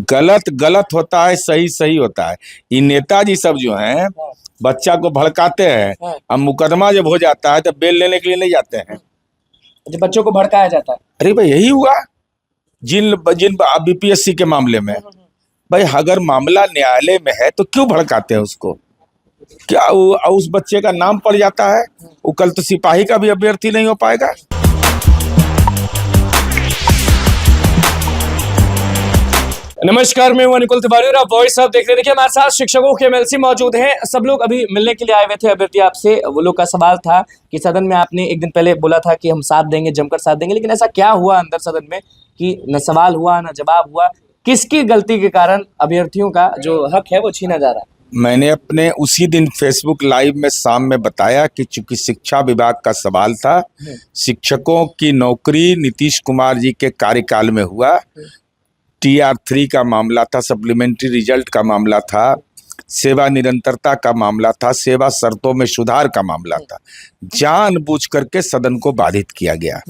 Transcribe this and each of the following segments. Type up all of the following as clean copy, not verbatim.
गलत गलत होता है, सही सही होता है। ये नेताजी सब जो हैं बच्चा को भड़काते हैं। अब मुकदमा जब हो जाता है तो बेल लेने के लिए नहीं जाते हैं। जब बच्चों को भड़काया जाता है। अरे भाई यही हुआ जिन जिन बीपीएससी के मामले में। भाई अगर मामला न्यायालय में है तो क्यों भड़काते हैं उसको? क्या उस बच्चे का नाम पड़ जाता है, वो कल तो सिपाही का भी अभ्यर्थी नहीं हो पाएगा। नमस्कार, मैं हूं अनुकुल तिवारी और आप वॉइस ऑफ देख रहे हैं। देखिए हमारे साथ शिक्षकों के एमएलसी मौजूद हैं। सब लोग अभी मिलने के लिए आए हुए थे अभ्यर्थी आपसे। वो लोग का सवाल था कि सदन में आपने एक दिन पहले बोला था कि हम साथ देंगे, जमकर साथ देंगे, लेकिन ऐसा क्या हुआ अंदर सदन में कि न सवाल हुआ न जवाब हुआ? किसकी गलती के कारण अभ्यर्थियों का जो हक है वो छीना जा रहा है? मैंने अपने उसी दिन फेसबुक लाइव में शाम में बताया कि चूंकि शिक्षा विभाग का सवाल था, शिक्षकों की नौकरी नीतीश कुमार जी के कार्यकाल में हुआ, TR3 का मामला था, सप्लीमेंट्री रिजल्ट का मामला था, सेवा निरंतरता का मामला था, सेवा शर्तों में सुधार का मामला था। जानबूझ करके सदन को बाधित किया गया,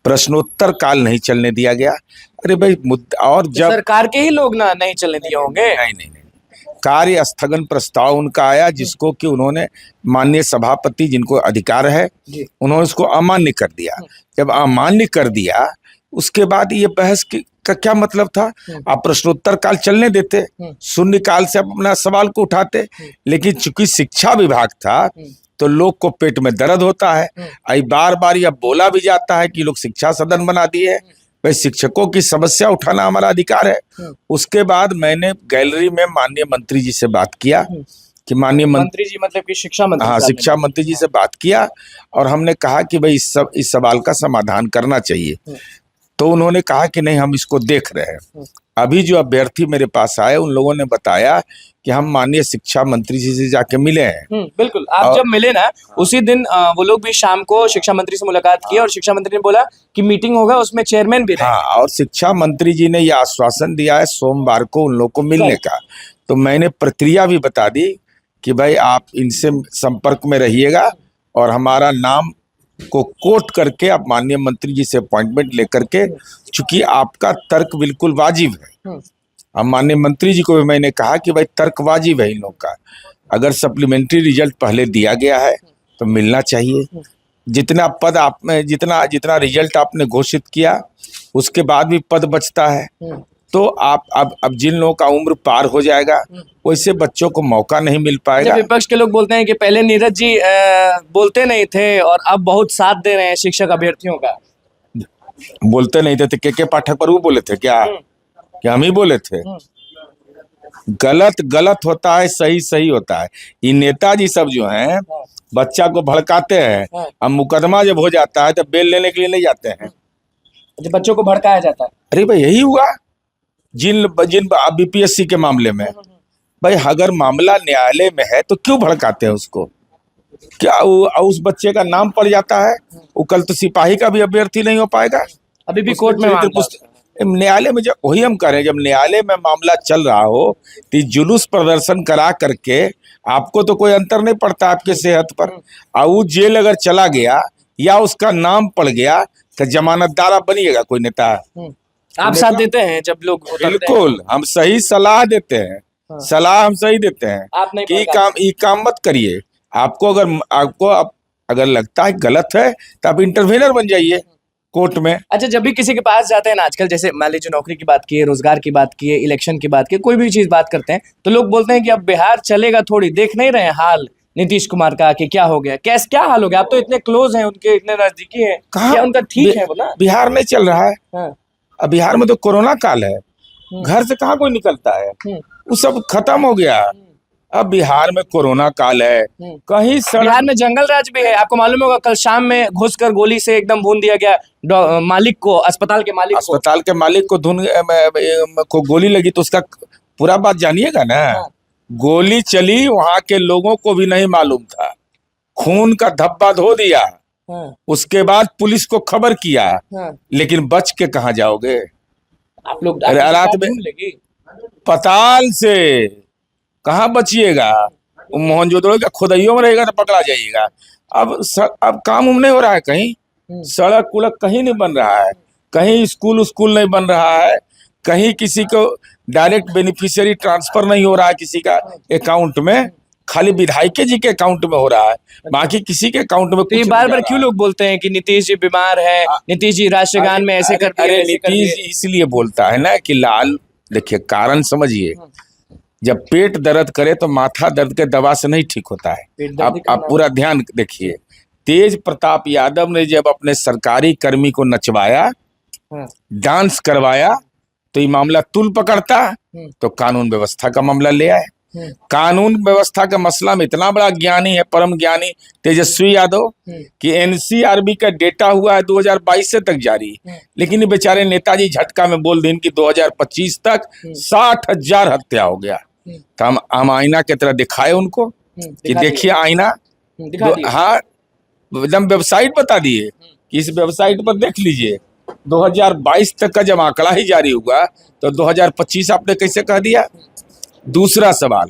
प्रश्नोत्तर काल नहीं चलने दिया गया। अरे भाई मुद्दा, और जब सरकार के ही लोग ना नहीं चलने दिए होंगे। नहीं, कार्य स्थगन प्रस्ताव उनका आया जिसको कि उन्होंने माननीय सभापति जिनको अधिकार है उन्होंने उसको अमान्य कर दिया। जब अमान्य कर दिया उसके बाद ये बहस का क्या मतलब था? आप प्रश्नोत्तर काल चलने देते, शून्य काल से आप अपना सवाल को उठाते। लेकिन चूंकि शिक्षा विभाग था तो लोग को पेट में दर्द होता है। आई बार बार यह बोला भी जाता है कि लोग शिक्षा सदन बना दिए। भाई शिक्षकों की समस्या उठाना हमारा अधिकार है। उसके बाद मैंने गैलरी में माननीय मंत्री जी से बात किया कि माननीय मंत्री जी मतलब कि शिक्षा मंत्री? हाँ, शिक्षा मंत्री जी से बात किया और हमने कहा कि भाई इस सवाल का समाधान करना चाहिए। तो उन्होंने कहा कि नहीं, हम इसको देख रहे हैं। अभी जो अभ्यर्थी मेरे पास आए उन लोगों ने बताया कि हम माननीय शिक्षा मंत्री जी से जाके मिले हैं। बिल्कुल, आप जब मिले ना उसी दिन वो लोग भी शाम को शिक्षा मंत्री से मुलाकात की और शिक्षा मंत्री ने बोला कि मीटिंग होगा, उसमें चेयरमैन भी रहेंगे। हाँ, और शिक्षा मंत्री जी ने यह आश्वासन दिया है सोमवार को उन लोग को मिलने का। तो मैंने प्रक्रिया भी बता दी कि भाई आप इनसे संपर्क में रहिएगा और हमारा नाम को कोट करके आप माननीय मंत्री जी से अपॉइंटमेंट लेकर के, चूंकि आपका तर्क बिल्कुल वाजिब है। अब माननीय मंत्री जी को भी मैंने कहा कि भाई तर्क वाजिब है इन लोग का। अगर सप्लीमेंट्री रिजल्ट पहले दिया गया है तो मिलना चाहिए। जितना पद आप में जितना रिजल्ट आपने घोषित किया उसके बाद भी पद बचता है। तो आप अब जिन लोगों का उम्र पार हो जाएगा वैसे बच्चों को मौका नहीं मिल पाएगा। विपक्ष के लोग बोलते हैं कि पहले नीरज जी बोलते नहीं थे और अब बहुत साथ दे रहे हैं शिक्षक अभ्यर्थियों का। बोलते नहीं थे तो के पाठक पर वो बोले थे क्या हम ही बोले थे? गलत गलत होता है, सही सही होता है। ये नेताजी सब जो हैं बच्चा को भड़काते हैं। अब मुकदमा जब हो जाता है तो बेल लेने के लिए नहीं जाते हैं। जब बच्चों को भड़काया जाता है। अरे भाई यही हुआ जिन बीपीएससी के मामले में। भाई अगर मामला न्यायालय में है तो क्यों भड़काते हैं उसको? क्या उस बच्चे का नाम पड़ जाता है, वो कल तो सिपाही का भी अभ्यर्थी नहीं हो पाएगा। अभी भी कोर्ट में न्यायालय में जब वही हम कह रहे हैं, जब न्यायालय में मामला चल रहा हो तो जुलूस प्रदर्शन करा करके आपको तो कोई अंतर नहीं पड़ता आपके सेहत पर। और वो जेल अगर चला गया या उसका नाम पड़ गया तो जमानतदार बनिएगा कोई नेता? आप साथ देते हैं जब लोग? बिल्कुल, हम सही सलाह देते हैं। सलाह हम सही देते हैं कि ये काम मत करिए। आपको अगर लगता है गलत है तो आप इंटरवेनर बन जाइए कोर्ट में। अच्छा, जब भी किसी के पास जाते हैं ना आजकल, जैसे मान लीजिए नौकरी की बात की है, रोजगार की बात की है, इलेक्शन की बात की है, कोई भी चीज बात करते हैं तो लोग बोलते हैं कि अब बिहार चलेगा थोड़ी, देख नहीं रहे हाल नीतीश कुमार का कि क्या हो गया, क्या हाल हो गया? आप तो इतने क्लोज हैं उनके, इतने नजदीकी हैं, क्या उनका ठीक है वो ना? बिहार में चल रहा है। अब बिहार में तो कोरोना काल है, घर से कहाँ कोई निकलता है, वो सब खत्म हो गया। अब बिहार में कोरोना काल है, कहीं बिहार में जंगल राज भी है। आपको मालूम होगा कल शाम में घुसकर गोली से एकदम भून दिया गया मालिक को, अस्पताल के मालिक को गोली लगी तो उसका पूरा बात जानिएगा ना। गोली चली, वहां के लोगों को भी नहीं मालूम था, खून का धब्बा धो दिया। उसके बाद पुलिस को खबर किया, लेकिन बच के कहाँ जाओगे आप लोग? रात में पताल से कहाँ बचिएगा? मोहनजोदड़ो का खुदाइयों में रहेगा तो पकड़ा जाइएगा। अब काम नहीं हो रहा है, कहीं सड़क कुड़क कहीं नहीं बन रहा है, कहीं स्कूल नहीं बन रहा है, कहीं किसी को डायरेक्ट बेनिफिशियरी ट्रांसफर नहीं हो रहा है किसी का अकाउंट में, खाली विधायक जी के अकाउंट में हो रहा है, बाकी किसी के अकाउंट में तो ये कुछ बार नहीं जा बार रहा क्यों है। लोग बोलते हैं कि नीतीश जी बीमार है, नीतीश जी राष्ट्रगान में ऐसे कर दिए, अरे ऐसे कर नीतीश दिए। जी इसलिए बोलता है ना कि लाल, देखिए कारण समझिए, जब पेट दर्द करे तो माथा दर्द के दवा से नहीं ठीक होता है। पेट दर्द ही आप पूरा ध्यान देखिए, तेज प्रताप यादव ने जब अपने सरकारी कर्मी को नचवाया, हाँ। डांस करवाया, तो ये मामला तुल पकड़ता, तो कानून व्यवस्था का मामला ले आए। कानून व्यवस्था का मसला में इतना बड़ा ज्ञानी है, परम ज्ञानी तेजस्वी यादव, कि एनसीआरबी का डेटा हुआ है 2022 से तक जारी, लेकिन ये बेचारे नेताजी झटका में बोल दें कि 2025 तक 60,000 हत्या हो गया। तो हम आईना की तरह दिखाए उनको कि देखिए आईना, हाँ एकदम वेबसाइट बता दिए कि इस वेबसाइट पर देख लीजिए 2022 तक का जब आंकड़ा ही जारी हुआ तो 2025 आपने कैसे कह दिया। दूसरा सवाल,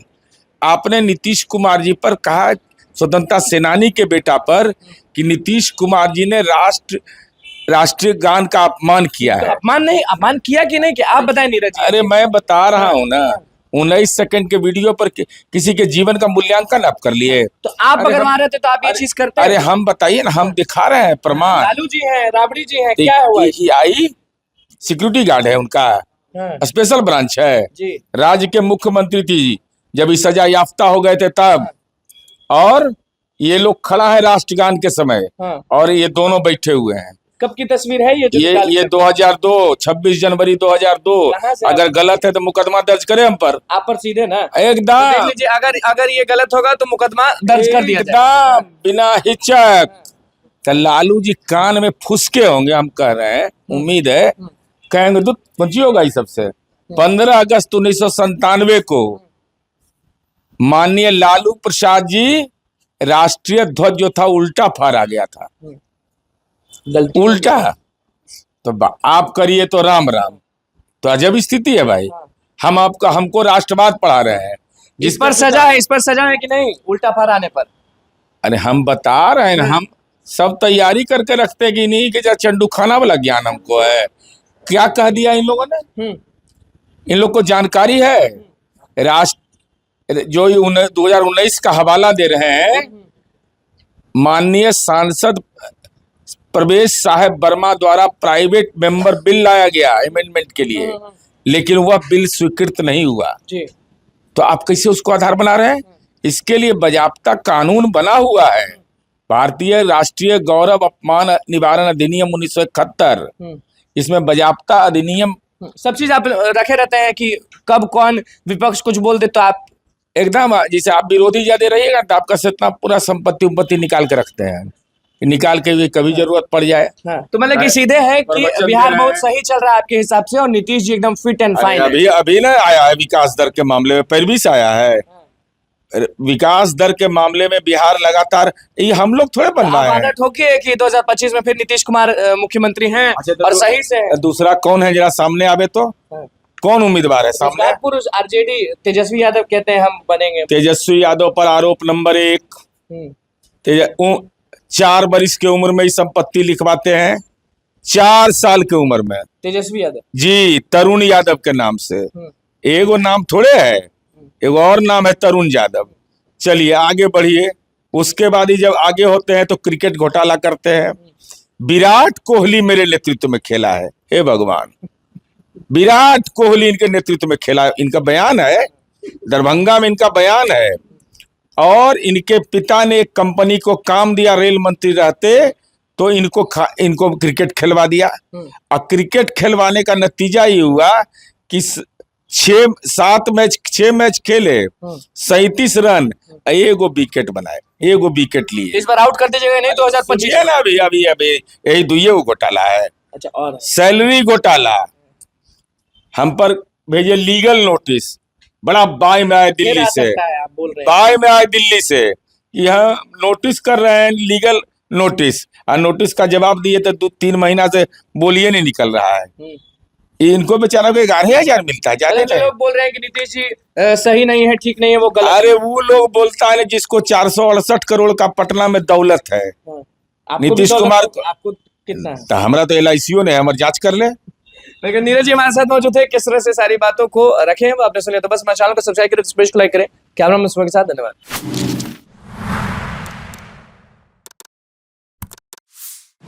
आपने नीतीश कुमार जी पर कहा, स्वतंत्रता सेनानी के बेटा पर, कि नीतीश कुमार जी ने राष्ट्रीय गान का अपमान किया है। अपमान नहीं, अपमान किया कि नहीं, कि आप बताएं नीरज जी। अरे मैं बता रहा हूं ना, 19 सेकंड के वीडियो पर किसी के जीवन का मूल्यांकन आप कर लिए। तो आप अगर वहां रहते तो आप ये चीज करते? अरे हम बताइए ना, हम दिखा रहे हैं प्रमाण। लालू जी हैं, राबड़ी जी हैं, क्या हुआ? आई सिक्योरिटी गार्ड है उनका, स्पेशल ब्रांच है जी। राज्य के मुख्यमंत्री थी जब ये सजा याफ्ता हो गए थे तब, और ये लोग खड़ा है राष्ट्रगान के समय, और ये दोनों बैठे हुए हैं। कब की तस्वीर है ये? ये 2002, 26 जनवरी 2002। अगर गलत है तो मुकदमा दर्ज करें हम पर, आप पर सीधे ना एकदम। देख लीजिए, अगर ये गलत होगा तो मुकदमा दर्ज कर दिया एकदम बिना हिचक। तो लालू जी कान में फुसके होंगे, हम कह रहे हैं, उम्मीद है कहेंगे तो पहुंची होगा। इस सबसे 15 अगस्त 1997 को माननीय लालू प्रसाद जी राष्ट्रीय ध्वज जो था उल्टा फहरा गया था, उल्टा। तो आप करिए तो राम राम। तो अजब स्थिति है भाई। हमको राष्ट्रवाद पढ़ा रहे हैं, इस पर सजा है कि नहीं उल्टा फहराने पर? अरे हम बता रहे हैं ना, हम सब तैयारी करके रखते हैं कि नहीं कि चंडू खाना वाला ज्ञान हमको है। क्या कह दिया इन लोगों ने? इन लोग को जानकारी है। जो 2019 का हवाला दे रहे हैं, माननीय सांसद प्रवेश साहेब वर्मा द्वारा प्राइवेट मेंबर बिल लाया गया अमेंडमेंट के लिए, लेकिन वह बिल स्वीकृत नहीं हुआ। तो आप कैसे उसको आधार बना रहे हैं? इसके लिए बाजाप्ता कानून बना हुआ है, भारतीय राष्ट्रीय गौरव अपमान निवारण अधिनियम 1971। इसमें बाजाप्ता अधिनियम सब चीज आप रखे रहते हैं कि कब कौन विपक्ष कुछ बोल दे तो आप एकदम, जैसे आप विरोधी ज्यादा रहिएगा तो आपका इतना पूरा संपत्ति निकाल के रखते हैं, निकाल के कभी जरूरत पड़ जाए। तो मतलब कि सीधे है कि बिहार बहुत सही चल रहा है आपके हिसाब से, और नीतीश जी एकदम फिट एंड फाइन। अभी ना आया है विकास दर के मामले में, पैरवी से आया है। विकास दर के मामले में बिहार लगातार, ये हम लोग थोड़े बनवाए हैं। आदत होगी कि 2025 में फिर नीतीश कुमार मुख्यमंत्री हैं और सही से है। दूसरा कौन है जरा सामने आवे तो, कौन उम्मीदवार है सामने? पुरुष आरजेडी तेजस्वी यादव कहते हैं हम बनेंगे। तेजस्वी यादव पर आरोप नंबर 1, 4 वर्ष की उम्र में ही संपत्ति लिखवाते हैं, 4 साल की उम्र में। तेजस्वी यादव जी, तरुण यादव के नाम से। एगो नाम थोड़े है, एगो और नाम है तरुण यादव। चलिए आगे बढ़िए। उसके बाद ही जब आगे होते हैं तो क्रिकेट घोटाला करते हैं। विराट कोहली मेरे नेतृत्व में खेला है, हे भगवान, विराट कोहली इनके नेतृत्व में खेला है। इनका बयान है, दरभंगा में इनका बयान है। और इनके पिता ने एक कंपनी को काम दिया, रेल मंत्री रहते, तो इनको क्रिकेट खिलवा दिया। और क्रिकेट खिलवाने का नतीजा ये हुआ कि 6 मैच खेले, 37 रन, एगो विकेट बनाए, एगो विकेट लिए। इस बार आउट कर दीजिएगा नहीं 2025 है ना? अभी यही दुइये घोटाला है। अच्छा, और सैलरी घोटाला, हम पर भेजे लीगल नोटिस, बड़ा बाय में आए दिल्ली से, आप बोल रहे हैं बाय में आए दिल्ली से, यहाँ नोटिस कर रहे हैं, लीगल नोटिस। और नोटिस का जवाब दिए तो 2-3 महीना से बोलिए नहीं निकल रहा है। इनको बेचारा को 11,000 मिलता है, जाने जो लोग बोल रहे हैं कि नीतीश जी सही नहीं है, ठीक नहीं है, वो गलत। अरे वो लोग बोलता है जिसको 468 करोड़ का पटना में दौलत है। नीतीश कुमार को आपको कितना है? तो हमरा तो LIC ने हमारे जांच कर ले, लेकिन नीरज जी हमारे साथ मौजूद थे, किस तरह से सारी बातों को रखे हैं वो आपने सुने। तो बस हमारे चैनल को सब्सक्राइब करें, इस पेज को लाइक करें। कैमरा में के साथ धन्यवाद।